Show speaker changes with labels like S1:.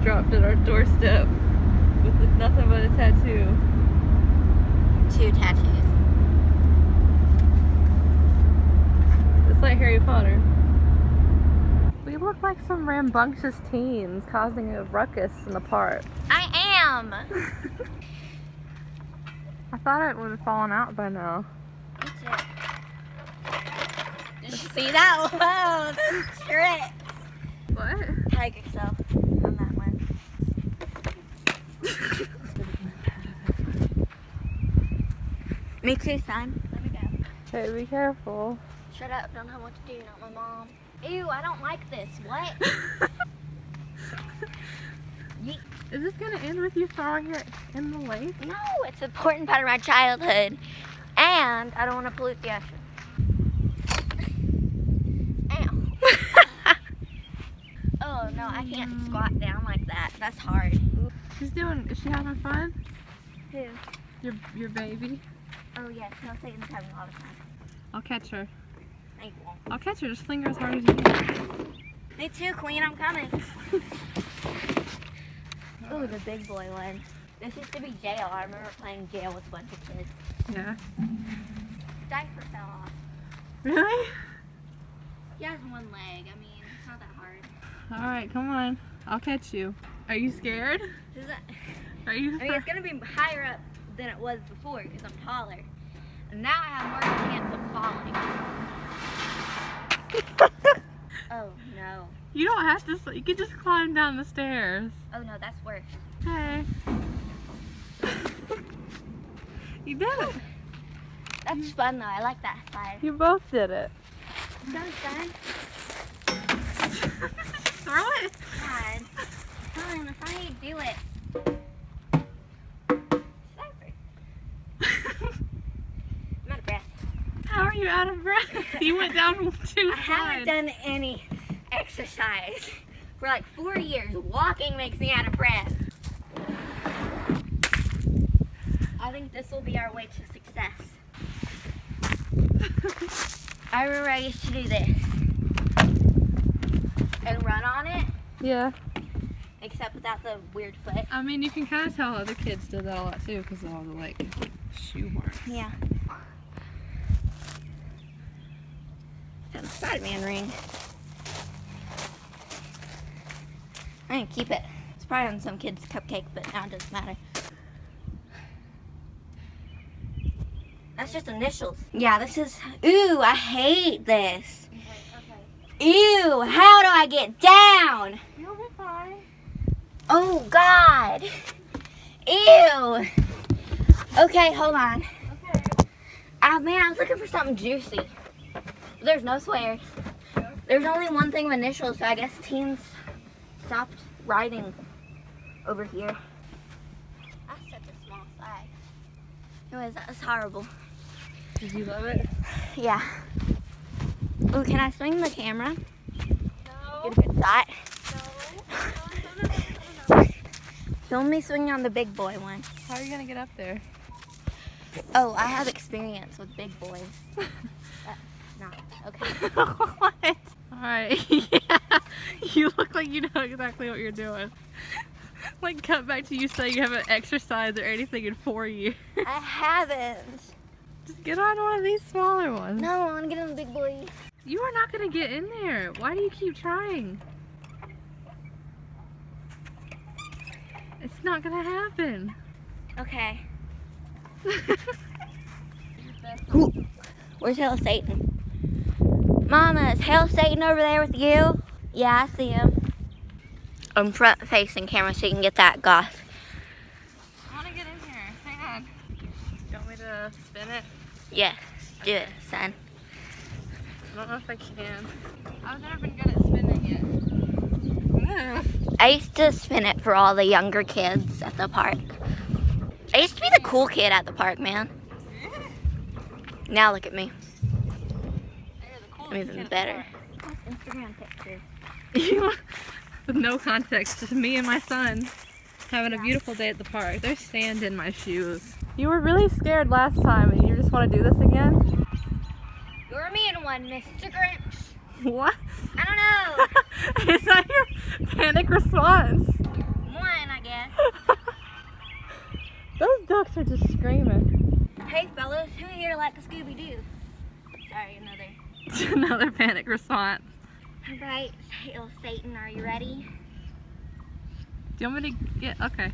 S1: dropped at our doorstep with nothing but a tattoo.
S2: 2 tattoos.
S1: It's like Harry Potter. We look like some rambunctious teens causing a ruckus in the park.
S2: I am!
S1: I thought it would have fallen out by now.
S2: Me too. Did you see that? Whoa, those tricks.
S1: What?
S2: Tag yourself on that one. Me too, son. Let me go.
S1: Hey, be careful.
S2: Shut up, don't know what to do, not my mom. Ew, I don't like this. What? Yeet.
S1: Is this gonna end with you throwing it in the lake?
S2: No, it's an important part of my childhood. And I don't want to pollute the ocean. Ow. Oh no, I can't squat down like that. That's hard.
S1: Is she having fun?
S2: Who?
S1: Your baby?
S2: Oh yes, no, Satan's having a lot of fun.
S1: I'll catch her.
S2: Thank you.
S1: I'll catch her. Just fling her as hard as you can.
S2: Me too, Queen. I'm coming. Oh, the big boy one. This used to be jail. I remember playing jail with a bunch of kids.
S1: Yeah.
S2: Diaper fell off.
S1: Really?
S2: He has one leg. I mean, it's not that hard.
S1: All right, come on. I'll catch you. Are you scared?
S2: Is that?
S1: Are you?
S2: I mean, it's gonna be higher up than it was before because I'm taller. And now I have more chance of falling. Oh no.
S1: You don't have to. You can just climb down the stairs.
S2: Oh no, that's worse.
S1: Hey. You did it.
S2: That's fun though. I like that side.
S1: You both did it.
S2: So fun.
S1: Throw it.
S2: God. Fun. That's how you do it. I'm out of breath.
S1: How are you out of breath? You went down 2 slides.
S2: I haven't done any exercise for like 4 years. Walking makes me out of breath. I think this will be our way to success. I remember I used to do this and run on it,
S1: Yeah.
S2: except without the weird foot.
S1: I mean, you can kind of tell other kids did that a lot too because of all the like shoe marks.
S2: Yeah. Got the Spider-Man ring. I'm gonna keep it. It's probably on some kid's cupcake, but now it doesn't matter. That's just initials. Yeah, this is. Ooh, I hate this.
S1: Okay.
S2: Ew, how do I get down?
S1: You'll be fine.
S2: Oh, God. Ew. Okay, hold on.
S1: Okay.
S2: Oh, man, I was looking for something juicy. There's no swears. There's only one thing of initials, so I guess teens stopped writing over here. That's such a small size. Anyways, that was horrible.
S1: Did you love it?
S2: Yeah. Ooh, can I swing the camera?
S1: No.
S2: Get a good shot.
S1: No.
S2: Film me swinging on the big boy one.
S1: How are you gonna get up there?
S2: Oh, I have experience with big boys. Not okay.
S1: What? Alright, yeah. You look like you know exactly what you're doing. Like, cut back to you saying you haven't exercised or anything in 4 years.
S2: I haven't.
S1: Just get on one of these smaller ones.
S2: No, I want to get on the big boy.
S1: You are not gonna get in there. Why do you keep trying? It's not gonna happen.
S2: Okay. Where's Hail Satan? Mama, is Hail Satan over there with you? Yeah, I see him. I'm front facing camera so you can get that goth.
S1: I wanna get in here. Hang on. You want me to spin it?
S2: Yeah, do it, son.
S1: I don't know if I can. I've never been good at spinning it.
S2: I used to spin it for all the younger kids at the park. I used to be the cool kid at the park, man. Now look at me. I'm even better. Instagram pictures.
S1: With no context, just me and my son having a beautiful day at the park. There's sand in my shoes. You were really scared last time and you just want to do this again?
S2: You're a mean one, Mr. Grinch.
S1: What?
S2: I don't know.
S1: Is that Panic response.
S2: One, I guess.
S1: Those ducks are just screaming.
S2: Hey fellas, who here like a Scooby-Doo? Sorry, another.
S1: Another panic response.
S2: Alright, Hail Satan, are you ready?
S1: Do you want me to get, okay.